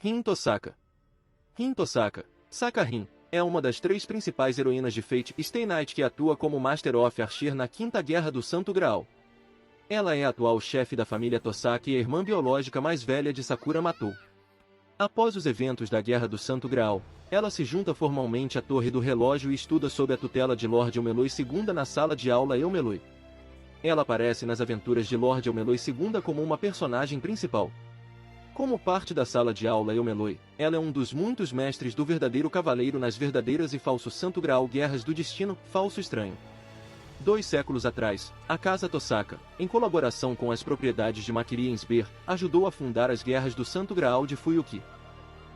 Rin Tosaka. Rin Tosaka, Saka Rin, é uma das 3 principais heroínas de Fate Stay Night que atua como Master of Archer na Quinta Guerra do Santo Graal. Ela é a atual chefe da família Tosaka e a irmã biológica mais velha de Sakura Matou. Após os eventos da Guerra do Santo Graal, ela se junta formalmente à Torre do Relógio e estuda sob a tutela de Lord Elmeloi II na sala de aula Elmeloi. Ela aparece nas aventuras de Lord Elmeloi II como uma personagem principal. Como parte da sala de aula Elmeloi, ela é um dos muitos mestres do verdadeiro cavaleiro nas verdadeiras e falso Santo Graal Guerras do Destino, Falso Estranho. 2 séculos atrás, a Casa Tosaka, em colaboração com as propriedades de Makiri Ensber, ajudou a fundar as Guerras do Santo Graal de Fuyuki.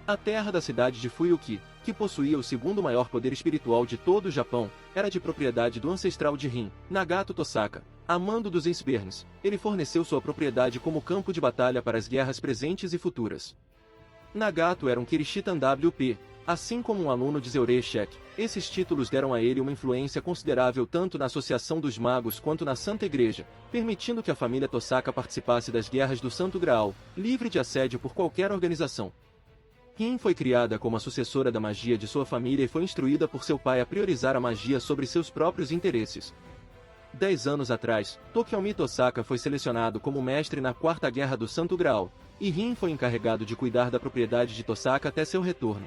A terra da cidade de Fuyuki, que possuía o segundo maior poder espiritual de todo o Japão, era de propriedade do ancestral de Rin, Nagato Tosaka. A mando dos Ensberns, ele forneceu sua propriedade como campo de batalha para as guerras presentes e futuras. Nagato era um Kirishitan WP, assim como um aluno de Zeureshek. Esses títulos deram a ele uma influência considerável tanto na Associação dos Magos quanto na Santa Igreja, permitindo que a família Tosaka participasse das Guerras do Santo Graal, livre de assédio por qualquer organização. Rin foi criada como a sucessora da magia de sua família e foi instruída por seu pai a priorizar a magia sobre seus próprios interesses. 10 anos atrás, Tokiomi Tosaka foi selecionado como mestre na Quarta Guerra do Santo Graal, e Rin foi encarregado de cuidar da propriedade de Tosaka até seu retorno.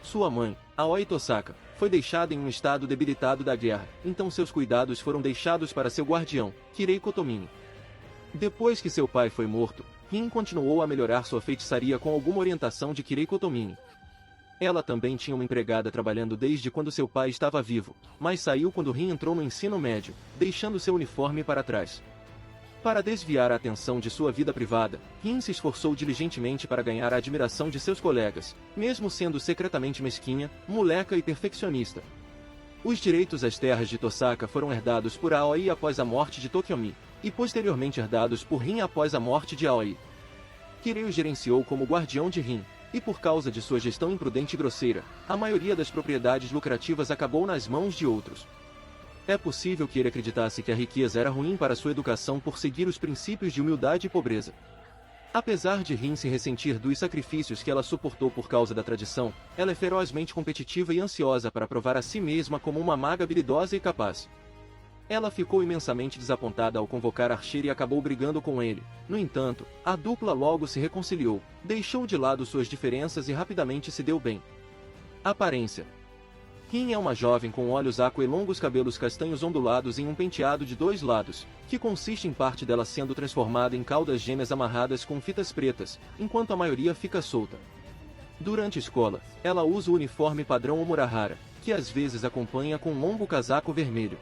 Sua mãe, Aoi Tosaka, foi deixada em um estado debilitado da guerra, então seus cuidados foram deixados para seu guardião, Kirei Kotomini. Depois que seu pai foi morto, Rin continuou a melhorar sua feitiçaria com alguma orientação de Kirei Kotomini. Ela também tinha uma empregada trabalhando desde quando seu pai estava vivo, mas saiu quando Rin entrou no ensino médio, deixando seu uniforme para trás. Para desviar a atenção de sua vida privada, Rin se esforçou diligentemente para ganhar a admiração de seus colegas, mesmo sendo secretamente mesquinha, moleca e perfeccionista. Os direitos às terras de Tosaka foram herdados por Aoi após a morte de Tokiomi, e posteriormente herdados por Rin após a morte de Aoi. Kirei o gerenciou como guardião de Rin, e por causa de sua gestão imprudente e grosseira, a maioria das propriedades lucrativas acabou nas mãos de outros. É possível que ele acreditasse que a riqueza era ruim para sua educação por seguir os princípios de humildade e pobreza. Apesar de Rin se ressentir dos sacrifícios que ela suportou por causa da tradição, ela é ferozmente competitiva e ansiosa para provar a si mesma como uma maga habilidosa e capaz. Ela ficou imensamente desapontada ao convocar Archer e acabou brigando com ele. No entanto, a dupla logo se reconciliou, deixou de lado suas diferenças e rapidamente se deu bem. Aparência. Rin é uma jovem com olhos aqua e longos cabelos castanhos ondulados em um penteado de 2 lados, que consiste em parte dela sendo transformada em caudas gêmeas amarradas com fitas pretas, enquanto a maioria fica solta. Durante a escola, ela usa o uniforme padrão Omurahara, que às vezes acompanha com um longo casaco vermelho.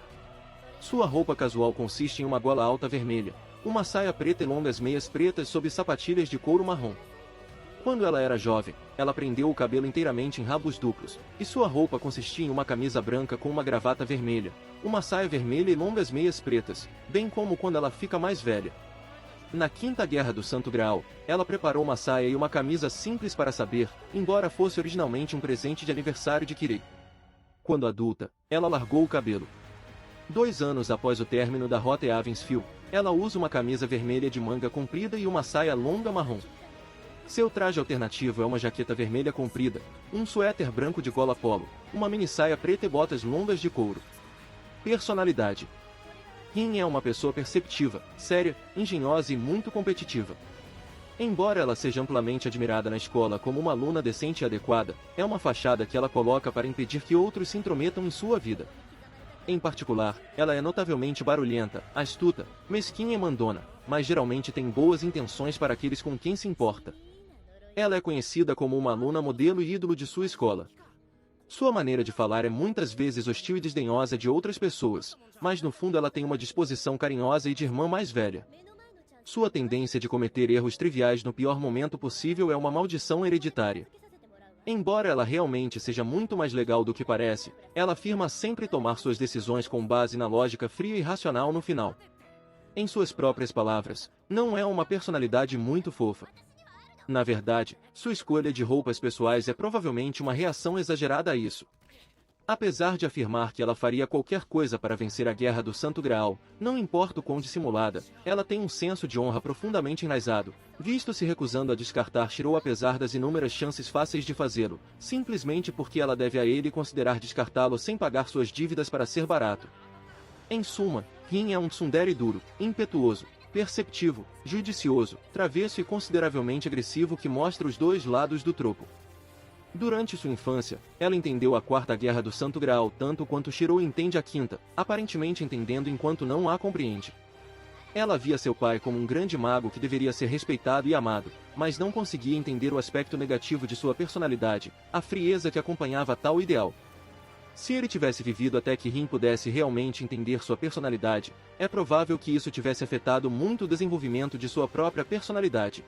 Sua roupa casual consiste em uma gola alta vermelha, uma saia preta e longas meias pretas sob sapatilhas de couro marrom. Quando ela era jovem, ela prendeu o cabelo inteiramente em rabos duplos, e sua roupa consistia em uma camisa branca com uma gravata vermelha, uma saia vermelha e longas meias pretas, bem como quando ela fica mais velha. Na Quinta Guerra do Santo Graal, ela preparou uma saia e uma camisa simples para saber, embora fosse originalmente um presente de aniversário de Kirei. Quando adulta, ela largou o cabelo. 2 anos após o término da Rota Evansfield, ela usa uma camisa vermelha de manga comprida e uma saia longa marrom. Seu traje alternativo é uma jaqueta vermelha comprida, um suéter branco de gola polo, uma mini saia preta e botas longas de couro. Personalidade. Rin é uma pessoa perceptiva, séria, engenhosa e muito competitiva. Embora ela seja amplamente admirada na escola como uma aluna decente e adequada, é uma fachada que ela coloca para impedir que outros se intrometam em sua vida. Em particular, ela é notavelmente barulhenta, astuta, mesquinha e mandona, mas geralmente tem boas intenções para aqueles com quem se importa. Ela é conhecida como uma aluna modelo e ídolo de sua escola. Sua maneira de falar é muitas vezes hostil e desdenhosa de outras pessoas, mas no fundo ela tem uma disposição carinhosa e de irmã mais velha. Sua tendência de cometer erros triviais no pior momento possível é uma maldição hereditária. Embora ela realmente seja muito mais legal do que parece, ela afirma sempre tomar suas decisões com base na lógica fria e racional no final. Em suas próprias palavras, não é uma personalidade muito fofa. Na verdade, sua escolha de roupas pessoais é provavelmente uma reação exagerada a isso. Apesar de afirmar que ela faria qualquer coisa para vencer a Guerra do Santo Graal, não importa o quão dissimulada, ela tem um senso de honra profundamente enraizado, visto-se recusando a descartar Shirou apesar das inúmeras chances fáceis de fazê-lo, simplesmente porque ela deve a ele considerar descartá-lo sem pagar suas dívidas para ser barato. Em suma, Rin é um tsundere duro, impetuoso, perceptivo, judicioso, travesso e consideravelmente agressivo que mostra os dois lados do troco. Durante sua infância, ela entendeu a Quarta Guerra do Santo Graal tanto quanto Shirou entende a Quinta, aparentemente entendendo enquanto não a compreende. Ela via seu pai como um grande mago que deveria ser respeitado e amado, mas não conseguia entender o aspecto negativo de sua personalidade, a frieza que acompanhava tal ideal. Se ele tivesse vivido até que Rin pudesse realmente entender sua personalidade, é provável que isso tivesse afetado muito o desenvolvimento de sua própria personalidade.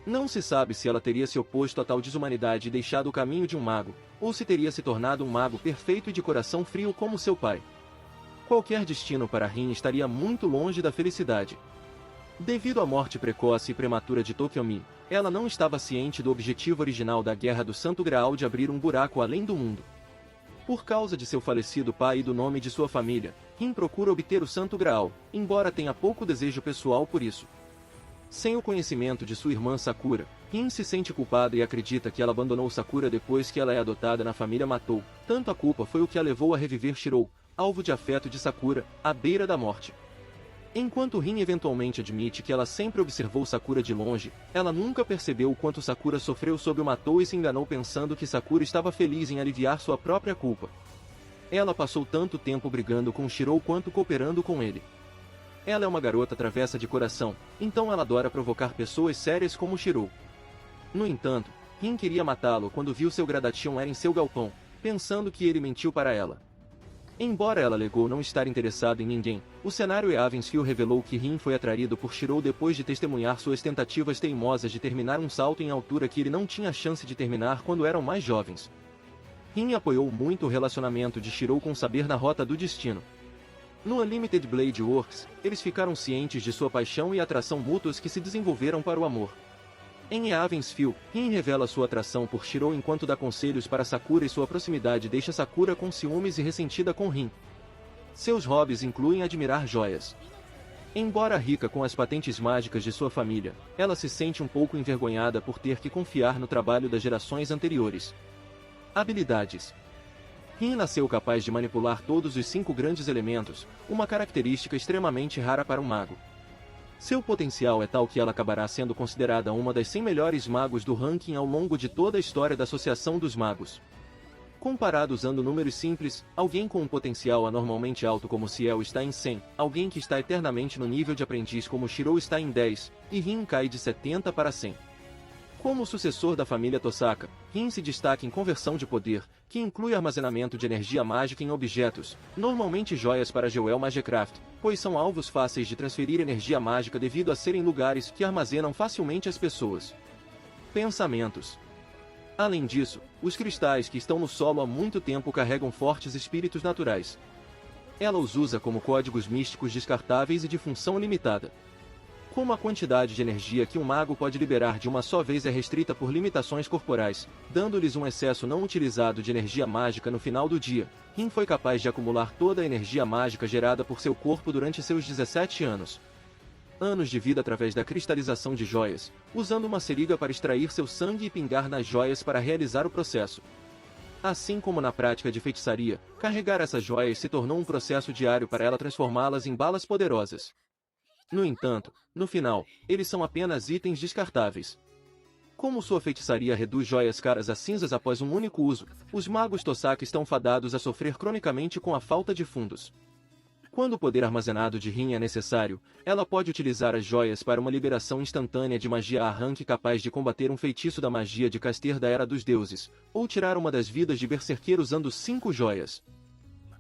Não se sabe se ela teria se oposto a tal desumanidade e deixado o caminho de um mago, ou se teria se tornado um mago perfeito e de coração frio como seu pai. Qualquer destino para Rin estaria muito longe da felicidade. Devido à morte precoce e prematura de Tokyomi, ela não estava ciente do objetivo original da Guerra do Santo Graal de abrir um buraco além do mundo. Por causa de seu falecido pai e do nome de sua família, Rin procura obter o Santo Graal, embora tenha pouco desejo pessoal por isso. Sem o conhecimento de sua irmã Sakura, Rin se sente culpada e acredita que ela abandonou Sakura depois que ela é adotada na família Matou, tanto a culpa foi o que a levou a reviver Shirou, alvo de afeto de Sakura, à beira da morte. Enquanto Rin eventualmente admite que ela sempre observou Sakura de longe, ela nunca percebeu o quanto Sakura sofreu sob o Matou e se enganou pensando que Sakura estava feliz em aliviar sua própria culpa. Ela passou tanto tempo brigando com Shirou quanto cooperando com ele. Ela é uma garota travessa de coração, então ela adora provocar pessoas sérias como Shirou. No entanto, Rin queria matá-lo quando viu seu Gradation era em seu galpão, pensando que ele mentiu para ela. Embora ela alegou não estar interessada em ninguém, o cenário e Avensfield revelou que Rin foi atraído por Shirou depois de testemunhar suas tentativas teimosas de terminar um salto em altura que ele não tinha chance de terminar quando eram mais jovens. Rin apoiou muito o relacionamento de Shirou com Saber na Rota do Destino. No Unlimited Blade Works, eles ficaram cientes de sua paixão e atração mútuas que se desenvolveram para o amor. Em Avensfield, Rin revela sua atração por Shirou enquanto dá conselhos para Sakura e sua proximidade deixa Sakura com ciúmes e ressentida com Rin. Seus hobbies incluem admirar joias. Embora rica com as patentes mágicas de sua família, ela se sente um pouco envergonhada por ter que confiar no trabalho das gerações anteriores. Habilidades. Rin nasceu capaz de manipular todos os 5 grandes elementos, uma característica extremamente rara para um mago. Seu potencial é tal que ela acabará sendo considerada uma das 100 melhores magos do ranking ao longo de toda a história da Associação dos Magos. Comparado usando números simples, alguém com um potencial anormalmente alto como Ciel está em 100, alguém que está eternamente no nível de aprendiz como Shirou está em 10, e Rin cai de 70 para 100. Como sucessor da família Tosaka, Rin se destaca em conversão de poder, que inclui armazenamento de energia mágica em objetos, normalmente joias para Jewel Magicraft, pois são alvos fáceis de transferir energia mágica devido a serem lugares que armazenam facilmente as pessoas. Pensamentos. Além disso, os cristais que estão no solo há muito tempo carregam fortes espíritos naturais. Ela os usa como códigos místicos descartáveis e de função limitada. Como a quantidade de energia que um mago pode liberar de uma só vez é restrita por limitações corporais, dando-lhes um excesso não utilizado de energia mágica no final do dia, Rin foi capaz de acumular toda a energia mágica gerada por seu corpo durante seus 17 anos. Anos de vida através da cristalização de joias, usando uma seringa para extrair seu sangue e pingar nas joias para realizar o processo. Assim como na prática de feitiçaria, carregar essas joias se tornou um processo diário para ela transformá-las em balas poderosas. No entanto, no final, eles são apenas itens descartáveis. Como sua feitiçaria reduz joias caras a cinzas após um único uso, os magos Tosaka estão fadados a sofrer cronicamente com a falta de fundos. Quando o poder armazenado de Rin é necessário, ela pode utilizar as joias para uma liberação instantânea de magia arranque capaz de combater um feitiço da magia de Caster da Era dos Deuses, ou tirar uma das vidas de Berserker usando 5 joias.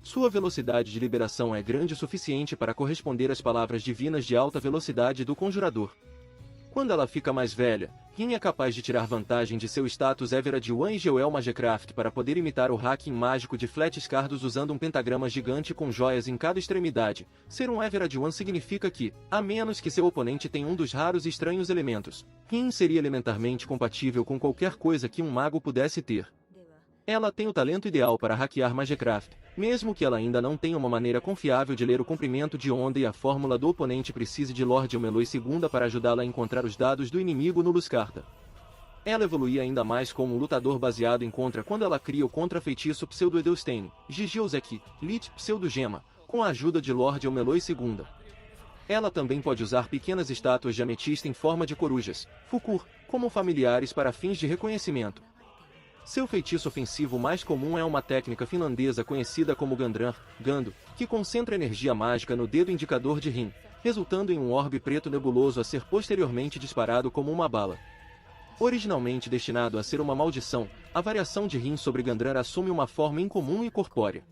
Sua velocidade de liberação é grande o suficiente para corresponder às palavras divinas de alta velocidade do Conjurador. Quando ela fica mais velha, Rin é capaz de tirar vantagem de seu status Everard One e Jewel Magicraft para poder imitar o hacking mágico de Flat Cardos usando um pentagrama gigante com joias em cada extremidade. Ser um Everard One significa que, a menos que seu oponente tenha um dos raros e estranhos elementos, Rin seria elementarmente compatível com qualquer coisa que um mago pudesse ter. Ela tem o talento ideal para hackear Magecraft, mesmo que ela ainda não tenha uma maneira confiável de ler o comprimento de onda e a fórmula do oponente precise de Lord Elmeloi II para ajudá-la a encontrar os dados do inimigo no Luzcarta. Ela evolui ainda mais como um lutador baseado em Contra quando ela cria o contra-feitiço Pseudo-Edelstein, Gigiozeki, Lich Pseudo-Gema, com a ajuda de Lord Elmeloi II. Ela também pode usar pequenas estátuas de ametista em forma de corujas, Fukur, como familiares para fins de reconhecimento. Seu feitiço ofensivo mais comum é uma técnica finlandesa conhecida como Gandran, Gando, que concentra energia mágica no dedo indicador de Rin, resultando em um orbe preto nebuloso a ser posteriormente disparado como uma bala. Originalmente destinado a ser uma maldição, a variação de Rin sobre Gandran assume uma forma incomum e corpórea.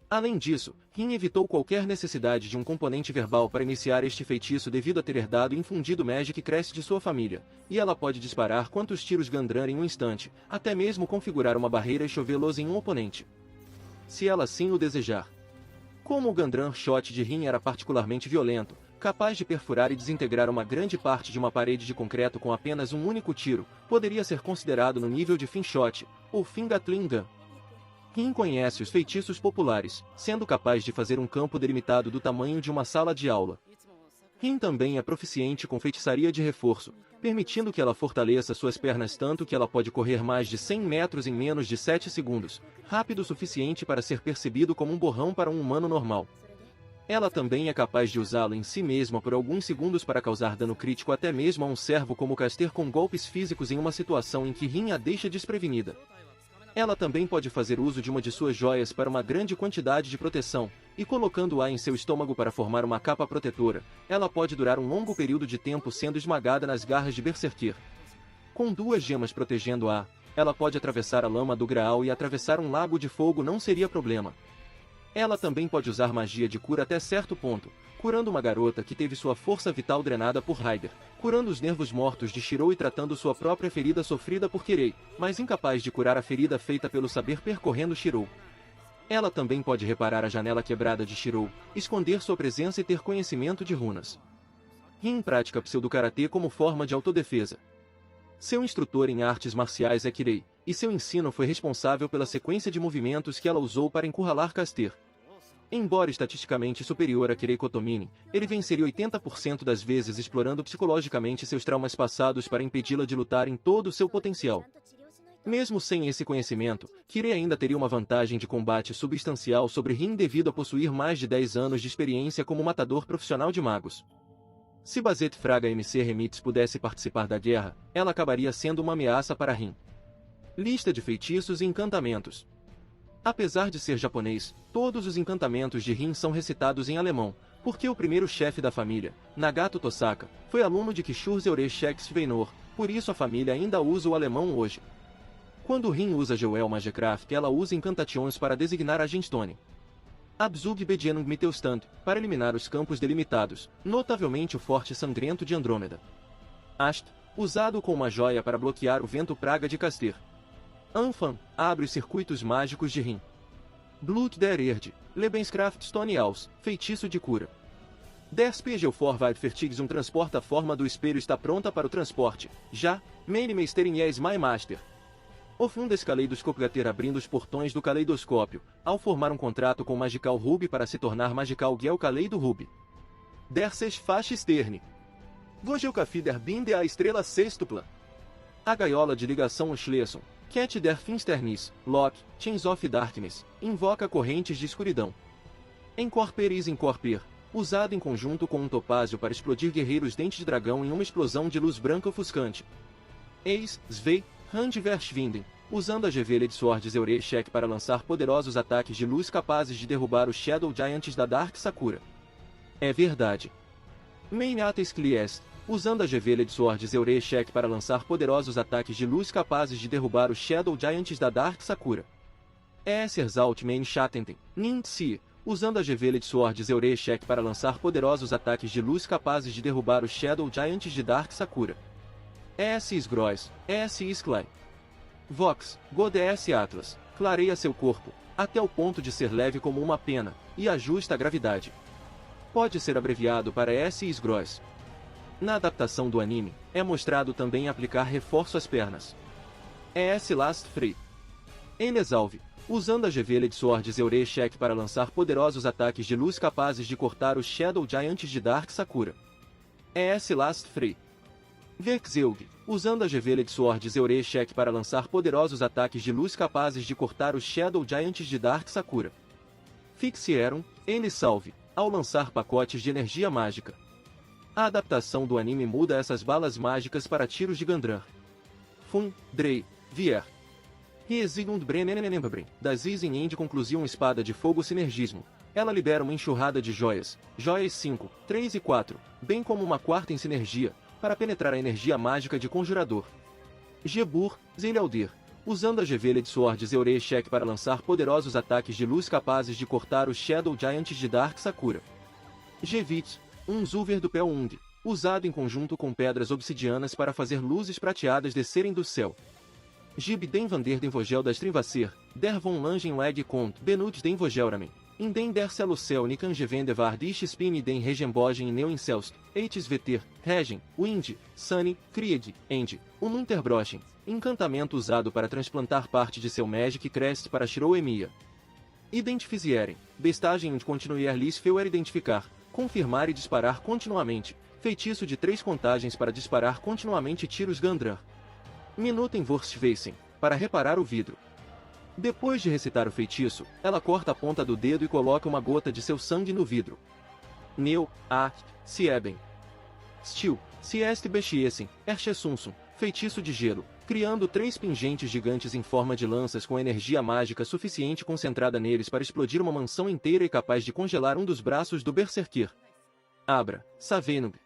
Além disso, Rin evitou qualquer necessidade de um componente verbal para iniciar este feitiço devido a ter herdado infundido Magic Crest de sua família, e ela pode disparar quantos tiros Gandran em um instante, até mesmo configurar uma barreira e chover luz em um oponente, se ela assim o desejar. Como o Gandran Shot de Rin era particularmente violento, capaz de perfurar e desintegrar uma grande parte de uma parede de concreto com apenas um único tiro, poderia ser considerado no nível de Fin Shot, ou Fin Gatling Gun. Rin conhece os feitiços populares, sendo capaz de fazer um campo delimitado do tamanho de uma sala de aula. Rin também é proficiente com feitiçaria de reforço, permitindo que ela fortaleça suas pernas tanto que ela pode correr mais de 100 metros em menos de 7 segundos, rápido o suficiente para ser percebido como um borrão para um humano normal. Ela também é capaz de usá-lo em si mesma por alguns segundos para causar dano crítico até mesmo a um servo como Caster com golpes físicos em uma situação em que Rin a deixa desprevenida. Ela também pode fazer uso de uma de suas joias para uma grande quantidade de proteção, e colocando-a em seu estômago para formar uma capa protetora, ela pode durar um longo período de tempo sendo esmagada nas garras de Berserker. Com 2 gemas protegendo-a, ela pode atravessar a lama do Graal e atravessar um lago de fogo não seria problema. Ela também pode usar magia de cura até certo ponto, curando uma garota que teve sua força vital drenada por Ryder, curando os nervos mortos de Shirou e tratando sua própria ferida sofrida por Kirei, mas incapaz de curar a ferida feita pelo saber percorrendo Shirou. Ela também pode reparar a janela quebrada de Shirou, esconder sua presença e ter conhecimento de runas. Rin pratica pseudo-karatê como forma de autodefesa. Seu instrutor em artes marciais é Kirei, e seu ensino foi responsável pela sequência de movimentos que ela usou para encurralar Caster. Embora estatisticamente superior a Kirei Kotomini, ele venceria 80% das vezes explorando psicologicamente seus traumas passados para impedi-la de lutar em todo o seu potencial. Mesmo sem esse conhecimento, Kirei ainda teria uma vantagem de combate substancial sobre Rin devido a possuir mais de 10 anos de experiência como matador profissional de magos. Se Bazet Fraga MC Remits pudesse participar da guerra, ela acabaria sendo uma ameaça para Rin. Lista de feitiços e encantamentos. Apesar de ser japonês, todos os encantamentos de Rin são recitados em alemão, porque o primeiro chefe da família, Nagato Tosaka, foi aluno de Kishur Zeure Shekespeare, por isso a família ainda usa o alemão hoje. Quando Rin usa Jewel Magecraft, ela usa encantations para designar a Gemstone. Abzug Bedienung Mittelstand, para eliminar os campos delimitados, notavelmente o Forte Sangrento de Andrômeda. Ast, usado com uma joia para bloquear o Vento Praga de Caster. Anfan, abre os circuitos mágicos de Rin. Blut der Erde, Lebenskraft Stone Aus, feitiço de cura. Der Spiegel Vorwärtsvertigsum transporta a forma do espelho está pronta para o transporte. Já, Meine Meisterin Yes My Master. O Fundes Kaleidoscopiater abrindo os portões do caleidoscópio, ao formar um contrato com Magical Ruby para se tornar Magical Gel Kaleido Ruby. Der Sechsfache Sterne. Vogelkafider Binde a estrela sextupla. A gaiola de ligação Schlesson, Cat der Finsternis, Lock, Chains of Darkness, invoca correntes de escuridão. Encorper is Encorper, usado em conjunto com um topázio para explodir guerreiros dentes de dragão em uma explosão de luz branca ofuscante. Eis, Svei, Handversvinden, usando a Geveled Sword Zeure Shek para lançar poderosos ataques de luz capazes de derrubar os Shadow Giants da Dark Sakura. É verdade. Meinates Kliest, usando a Geveled Sword Zeure Shek para lançar poderosos ataques de luz capazes de derrubar os Shadow Giants da Dark Sakura. Exalt Main Schattenten, Nintsi, usando a Geveled Sword Zeure Shek para lançar poderosos ataques de luz capazes de derrubar os Shadow Giants de Dark Sakura. S. Gross, S. Sklai. Vox, Gods Atlas, clareia seu corpo, até o ponto de ser leve como uma pena, e ajusta a gravidade. Pode ser abreviado para S. Gross. Na adaptação do anime, é mostrado também aplicar reforço às pernas. S. Last Free. Enesalve, usando a Geveled Sword Zeure Check para lançar poderosos ataques de luz capazes de cortar os Shadow Giants de Dark Sakura. ES Last Free. Vexeug, usando a Geveled Sword Zeure Check para lançar poderosos ataques de luz capazes de cortar os Shadow Giants de Dark Sakura. Fixieron, Enesalve, ao lançar pacotes de energia mágica. A adaptação do anime muda essas balas mágicas para tiros de Gandrar. Fun, Drey, Vier. Resigund Brenenenembren, da Zizin End conclusión espada de fogo sinergismo. Ela libera uma enxurrada de joias, joias 5, 3 e 4, bem como uma quarta em sinergia, para penetrar a energia mágica de conjurador. Gebur, Zelialdir, usando a Geveled Sword Zeure Check para lançar poderosos ataques de luz capazes de cortar os Shadow Giants de Dark Sakura. Gevit, Zulver do Pelund, usado em conjunto com pedras obsidianas para fazer luzes prateadas descerem do céu. Gib den Vander den Vogel das Trinvasser, der von Langen Leg Cont, Benut den Vogelramen, in den der Celocel Nikan Gevende Vardish Spin den Regenbogen in Neu Incelst, Eites Veter, Regen, Wind, Sunny, Kried, End, Interbrochen, encantamento usado para transplantar parte de seu Magic Crest para Shiroemia. Identificierem, bestagem de continuer lhes feuer identificar, confirmar e disparar continuamente, feitiço de 3 contagens para disparar continuamente tiros Gandrar. Minuten Vorstweisen, para reparar o vidro. Depois de recitar o feitiço, ela corta a ponta do dedo e coloca uma gota de seu sangue no vidro. Neu, Sieben. Stil, Siest Beschiesen, Erchesunsum, feitiço de gelo, criando 3 pingentes gigantes em forma de lanças com energia mágica suficiente concentrada neles para explodir uma mansão inteira e capaz de congelar um dos braços do Berserker. Abra, Savenug.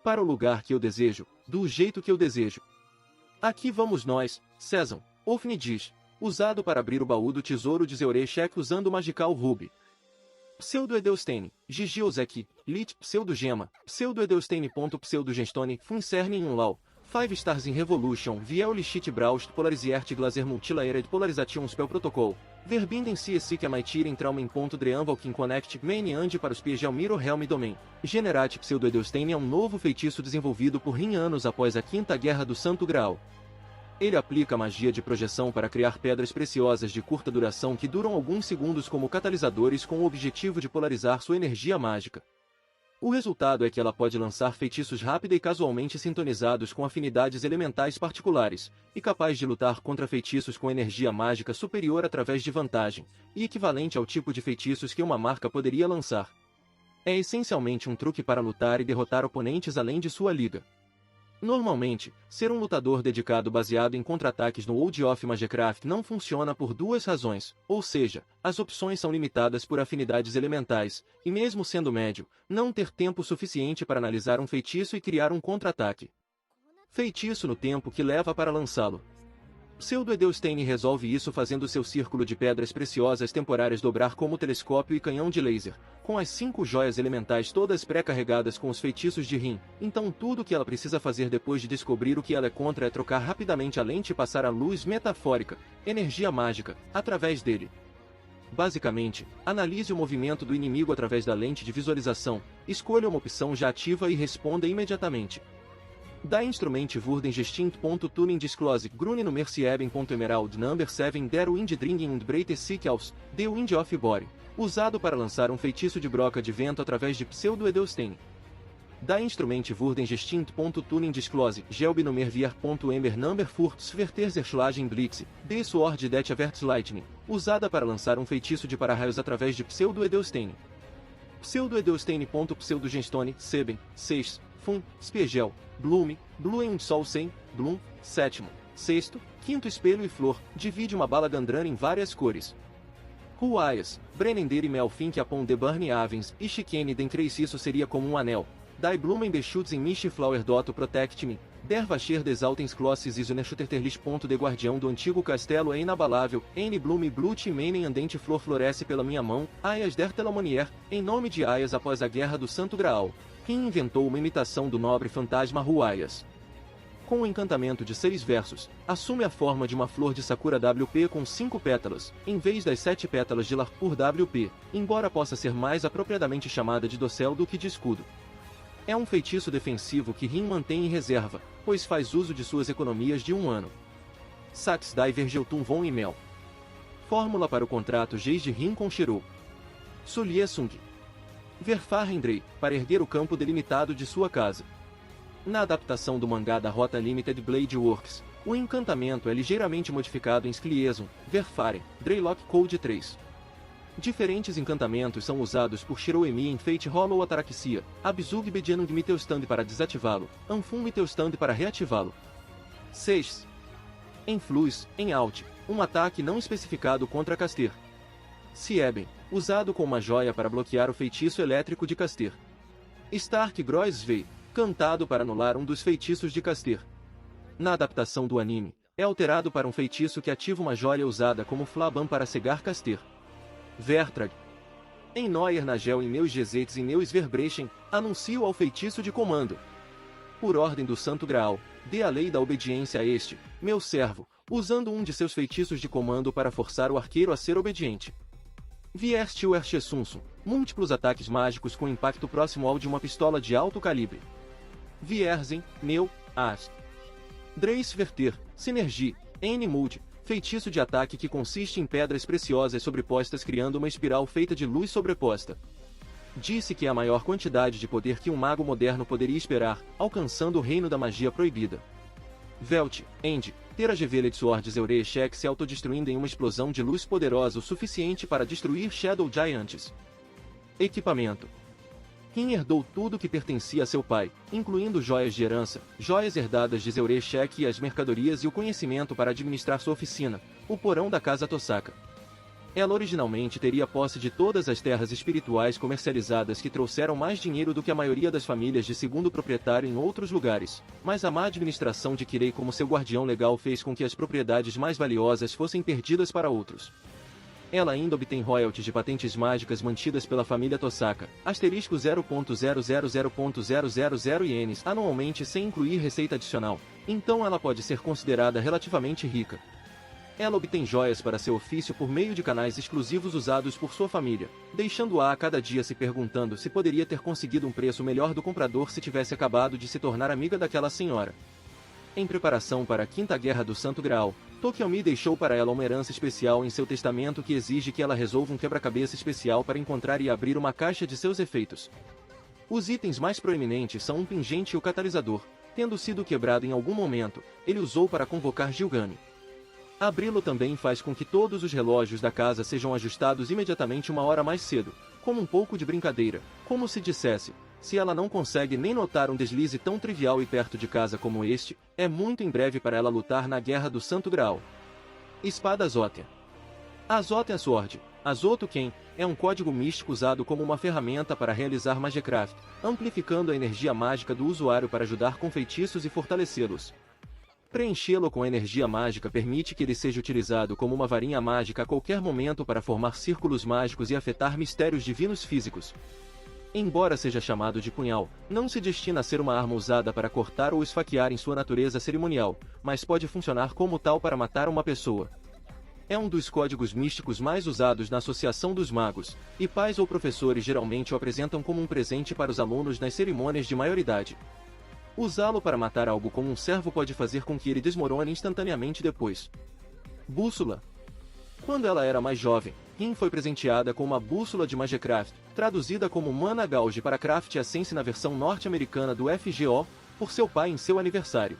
Para o lugar que eu desejo, do jeito que eu desejo. Aqui vamos nós, César, Ofni diz, usado para abrir o baú do tesouro de Zeure Check usando o Magical Ruby. Pseudo-Edelstein, Gigiozek, Lit, Pseudo-Gema, Pseudo-Edelstein. Pseudo-Gestone, Funcerni in Law, 5 Stars in Revolution, Viel Lichit Braust, Polariziert Glaser Multilayered Polarization Spell Protocol, Verbinden CSIC Amaitiren Traumen. Dreanvalkin Connect, Main and para os Piegel Miro Helm Domain. Generat Pseudo-Edelstein é um novo feitiço desenvolvido por Rin anos após a Quinta Guerra do Santo Graal. Ele aplica magia de projeção para criar pedras preciosas de curta duração que duram alguns segundos como catalisadores com o objetivo de polarizar sua energia mágica. O resultado é que ela pode lançar feitiços rápida e casualmente sintonizados com afinidades elementais particulares, e capaz de lutar contra feitiços com energia mágica superior através de vantagem, e equivalente ao tipo de feitiços que uma marca poderia lançar. É essencialmente um truque para lutar e derrotar oponentes além de sua liga. Normalmente, ser um lutador dedicado baseado em contra-ataques no World of Magecraft não funciona por 2 razões, ou seja, as opções são limitadas por afinidades elementais, e mesmo sendo médio, não ter tempo suficiente para analisar um feitiço e criar um contra-ataque. Feitiço no tempo que leva para lançá-lo. Pseudo-Edelstein resolve isso fazendo seu círculo de pedras preciosas temporárias dobrar como telescópio e canhão de laser, com as 5 joias elementais todas pré-carregadas com os feitiços de Rin. Então tudo o que ela precisa fazer depois de descobrir o que ela é contra é trocar rapidamente a lente e passar a luz metafórica, energia mágica, através dele. Basicamente, analise o movimento do inimigo através da lente de visualização, escolha uma opção já ativa e responda imediatamente. Da Instrument Wurden Gestinkt. Tuning Disclose Grune no Emerald Number 7 Der Wind Dringing und Breite Sick aus, The Wind of Bore, usado para lançar um feitiço de broca de vento através de Pseudo-Edelstein. Da Instrument Wurden Gestinkt. Tuning Disclose Gelb no Ember Number Furts Verterzerschlagen Blitz, The Sword Det Averts Lightning, usada para lançar um feitiço de para-raios através de Pseudo-Edelstein. Pseudo-Edelstein. Pseudo-Gestone, Seben, 6, Fun, Spiegel, Bloom, Blue und Sol 100, Bloom, 7º, 6º, 5º espelho e flor, divide uma bala Gandran em várias cores. Ruaias, Brennender e Melfink upon the Burn Avens, e Chicane dentre isso seria como um anel. Die Blumen beschütz in mich Flower Dot Protect Me, Der Vacher des Altens Klosses Isonerschutterlich. De guardião do antigo castelo é inabalável, N Blume Blut e Meinen andente flor floresce pela minha mão, Aias der Telamonier, em nome de Aias após a Guerra do Santo Graal. Quem inventou uma imitação do nobre fantasma Ruaias. Com o encantamento de 6 versos, assume a forma de uma flor de Sakura WP com 5 pétalas, em vez das 7 pétalas de Larpur WP, embora possa ser mais apropriadamente chamada de dossel do que de escudo. É um feitiço defensivo que Rin mantém em reserva, pois faz uso de suas economias de 1 ano. Sax Divergeltum von Immel. Fórmula para o contrato Geis de Rin com Shirou. Sulye Sung. Verfahrendrei, para erguer o campo delimitado de sua casa. Na adaptação do mangá da Rota Limited Blade Works, o encantamento é ligeiramente modificado em Skliezum, Verfaren, Dreylock Code 3. Diferentes encantamentos são usados por Shiroemi em Fate Hollow Ataraxia, Abzug Bedianung Mittelstand para desativá-lo, Anfum Mittelstand para reativá-lo. 6. Em Flux, em Alt, um ataque não especificado contra Caster. Sieben, usado com uma joia para bloquear o feitiço elétrico de Caster. Stark Groisvei, cantado para anular um dos feitiços de Caster. Na adaptação do anime, é alterado para um feitiço que ativa uma joia usada como Flaban para cegar Caster. Vertrag. Em Neuer Nagel e Meus Gezetes e Meus Verbrechen, anuncio ao feitiço de comando. Por ordem do Santo Graal, dê a lei da obediência a este, meu servo, usando um de seus feitiços de comando para forçar o arqueiro a ser obediente. Vierstil Erchesunsum, múltiplos ataques mágicos com impacto próximo ao de uma pistola de alto calibre. Vierzen, Neu, As. Dreisverter, Sinergie, N-Multi, feitiço de ataque que consiste em pedras preciosas sobrepostas criando uma espiral feita de luz sobreposta. Disse que é a maior quantidade de poder que um mago moderno poderia esperar, alcançando o reino da magia proibida. Velt, End, ter a Gevelet Sword Zeureshek se autodestruindo em uma explosão de luz poderosa o suficiente para destruir Shadow Giants. Equipamento. Rin herdou tudo que pertencia a seu pai, incluindo joias de herança, joias herdadas de Zeureshek e as mercadorias e o conhecimento para administrar sua oficina, o porão da casa Tosaka. Ela originalmente teria posse de todas as terras espirituais comercializadas que trouxeram mais dinheiro do que a maioria das famílias de segundo proprietário em outros lugares, mas a má administração de Kirei como seu guardião legal fez com que as propriedades mais valiosas fossem perdidas para outros. Ela ainda obtém royalties de patentes mágicas mantidas pela família Tosaka, asterisco 0.000.000 ienes anualmente sem incluir receita adicional, então ela pode ser considerada relativamente rica. Ela obtém joias para seu ofício por meio de canais exclusivos usados por sua família, deixando-a a cada dia se perguntando se poderia ter conseguido um preço melhor do comprador se tivesse acabado de se tornar amiga daquela senhora. Em preparação para a Quinta Guerra do Santo Graal, Tokyomi deixou para ela uma herança especial em seu testamento que exige que ela resolva um quebra-cabeça especial para encontrar e abrir uma caixa de seus efeitos. Os itens mais proeminentes são um pingente e o catalisador, tendo sido quebrado em algum momento, ele usou para convocar Gilgani. Abri-lo também faz com que todos os relógios da casa sejam ajustados imediatamente uma hora mais cedo, como um pouco de brincadeira, como se dissesse, se ela não consegue nem notar um deslize tão trivial e perto de casa como este, é muito em breve para ela lutar na Guerra do Santo Graal. Espada Azotia. Azotia Sword, Azoto-Ken, é um código místico usado como uma ferramenta para realizar Magecraft, amplificando a energia mágica do usuário para ajudar com feitiços e fortalecê-los. Preenchê-lo com energia mágica permite que ele seja utilizado como uma varinha mágica a qualquer momento para formar círculos mágicos e afetar mistérios divinos físicos. Embora seja chamado de punhal, não se destina a ser uma arma usada para cortar ou esfaquear em sua natureza cerimonial, mas pode funcionar como tal para matar uma pessoa. É um dos códigos místicos mais usados na Associação dos Magos, e pais ou professores geralmente o apresentam como um presente para os alunos nas cerimônias de maioridade. Usá-lo para matar algo como um servo pode fazer com que ele desmorone instantaneamente depois. Bússola. Quando ela era mais jovem, Rin foi presenteada com uma bússola de Magecraft, traduzida como Mana Gauge para Craft Essence na versão norte-americana do FGO, por seu pai em seu aniversário.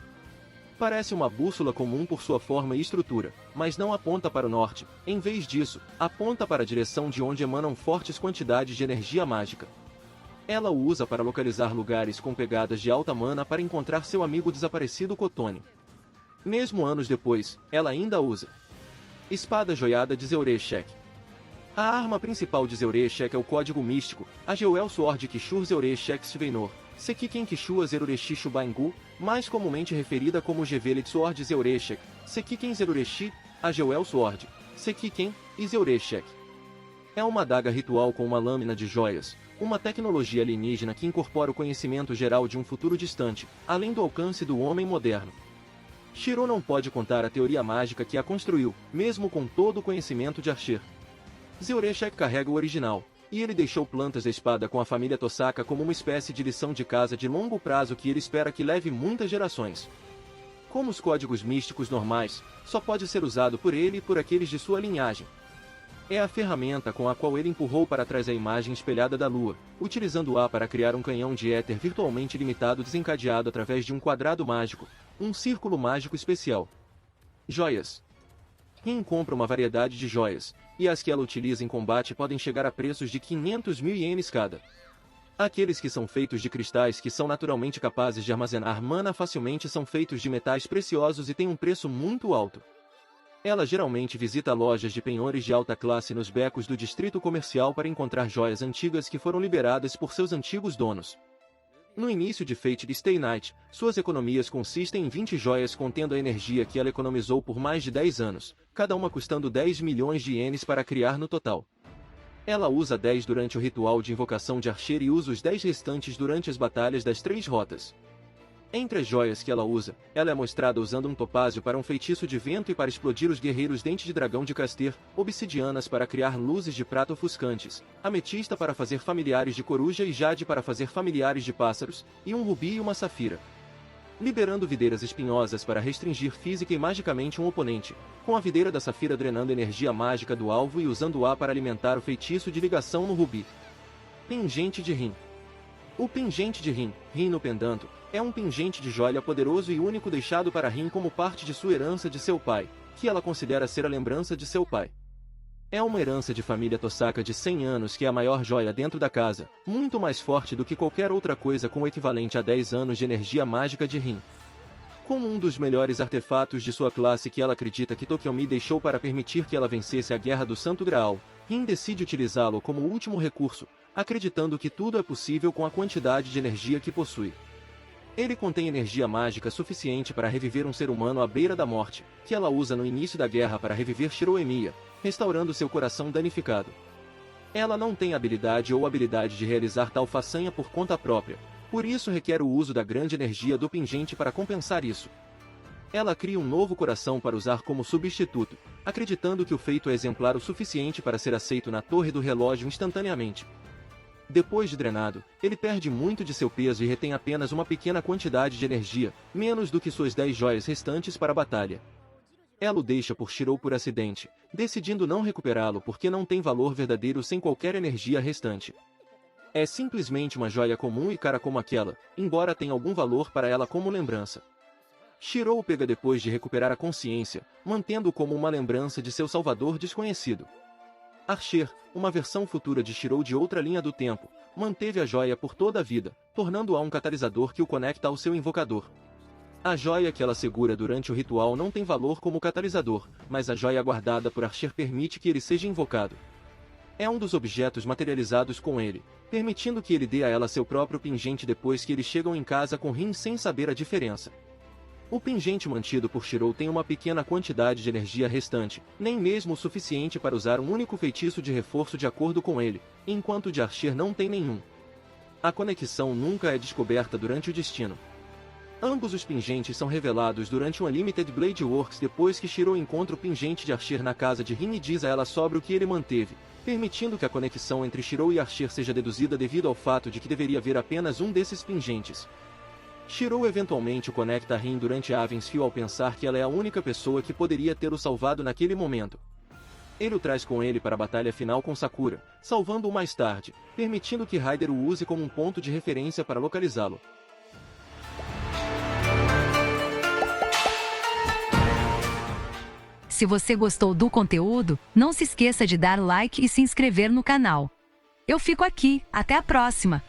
Parece uma bússola comum por sua forma e estrutura, mas não aponta para o norte, em vez disso, aponta para a direção de onde emanam fortes quantidades de energia mágica. Ela o usa para localizar lugares com pegadas de alta mana para encontrar seu amigo desaparecido Kotone. Mesmo anos depois, ela ainda usa. Espada Joiada de Zeureshek. A arma principal de Zeureshek é o código místico, a Jewel Sword Kishur Zeureshek Sveinor, Sekiken Kishua Zerureshi Shubaingu, mais comumente referida como Gevelet Sword Zeureshek, Sekiken Zerureshi, a Jewel Sword, Sekiken e Zeureshek. É uma adaga ritual com uma lâmina de joias, uma tecnologia alienígena que incorpora o conhecimento geral de um futuro distante, além do alcance do homem moderno. Shiro não pode contar a teoria mágica que a construiu, mesmo com todo o conhecimento de Archer. Zeureshek carrega o original, e ele deixou plantas da espada com a família Tosaka como uma espécie de lição de casa de longo prazo que ele espera que leve muitas gerações. Como os códigos místicos normais, só pode ser usado por ele e por aqueles de sua linhagem. É a ferramenta com a qual ele empurrou para trás a imagem espelhada da Lua, utilizando-a para criar um canhão de éter virtualmente limitado desencadeado através de um quadrado mágico, um círculo mágico especial. Joias. Rin compra uma variedade de joias, e as que ela utiliza em combate podem chegar a preços de 500 mil ienes cada. Aqueles que são feitos de cristais que são naturalmente capazes de armazenar mana facilmente são feitos de metais preciosos e têm um preço muito alto. Ela geralmente visita lojas de penhores de alta classe nos becos do distrito comercial para encontrar joias antigas que foram liberadas por seus antigos donos. No início de Fate Stay Night, suas economias consistem em 20 joias contendo a energia que ela economizou por mais de 10 anos, cada uma custando 10 milhões de ienes para criar no total. Ela usa 10 durante o ritual de invocação de Archer e usa os 10 restantes durante as batalhas das 3 rotas. Entre as joias que ela usa, ela é mostrada usando um topázio para um feitiço de vento e para explodir os guerreiros dente de dragão de Caster, obsidianas para criar luzes de prata ofuscantes, ametista para fazer familiares de coruja e jade para fazer familiares de pássaros, e um rubi e uma safira. Liberando videiras espinhosas para restringir física e magicamente um oponente, com a videira da safira drenando energia mágica do alvo e usando-a para alimentar o feitiço de ligação no rubi. Pingente de Rin. O pingente de Rin, Rin no pendanto, é um pingente de joia poderoso e único deixado para Rin como parte de sua herança de seu pai, que ela considera ser a lembrança de seu pai. É uma herança de família Tosaka de 100 anos que é a maior joia dentro da casa, muito mais forte do que qualquer outra coisa com o equivalente a 10 anos de energia mágica de Rin. Como um dos melhores artefatos de sua classe que ela acredita que Tokyomi deixou para permitir que ela vencesse a Guerra do Santo Graal, Rin decide utilizá-lo como último recurso, acreditando que tudo é possível com a quantidade de energia que possui. Ele contém energia mágica suficiente para reviver um ser humano à beira da morte, que ela usa no início da guerra para reviver Shiro Emiya, restaurando seu coração danificado. Ela não tem habilidade ou habilidade de realizar tal façanha por conta própria, por isso requer o uso da grande energia do pingente para compensar isso. Ela cria um novo coração para usar como substituto, acreditando que o feito é exemplar o suficiente para ser aceito na torre do relógio instantaneamente. Depois de drenado, ele perde muito de seu peso e retém apenas uma pequena quantidade de energia, menos do que suas 10 joias restantes para a batalha. Ela o deixa por Shirou por acidente, decidindo não recuperá-lo porque não tem valor verdadeiro sem qualquer energia restante. É simplesmente uma joia comum e cara como aquela, embora tenha algum valor para ela como lembrança. Shirou o pega depois de recuperar a consciência, mantendo-o como uma lembrança de seu salvador desconhecido. Archer, uma versão futura de Shirou de outra linha do tempo, manteve a joia por toda a vida, tornando-a um catalisador que o conecta ao seu invocador. A joia que ela segura durante o ritual não tem valor como catalisador, mas a joia guardada por Archer permite que ele seja invocado. É um dos objetos materializados com ele, permitindo que ele dê a ela seu próprio pingente depois que eles chegam em casa com Rin sem saber a diferença. O pingente mantido por Shirou tem uma pequena quantidade de energia restante, nem mesmo o suficiente para usar um único feitiço de reforço de acordo com ele, enquanto o de Archer não tem nenhum. A conexão nunca é descoberta durante o destino. Ambos os pingentes são revelados durante o Unlimited Blade Works depois que Shirou encontra o pingente de Archer na casa de Rin e diz a ela sobre o que ele manteve, permitindo que a conexão entre Shirou e Archer seja deduzida devido ao fato de que deveria haver apenas um desses pingentes. Shirou eventualmente o conecta a Rin durante Avensfield ao pensar que ela é a única pessoa que poderia ter o salvado naquele momento. Ele o traz com ele para a batalha final com Sakura, salvando-o mais tarde, permitindo que Raider o use como um ponto de referência para localizá-lo. Se você gostou do conteúdo, não se esqueça de dar like e se inscrever no canal. Eu fico aqui, até a próxima!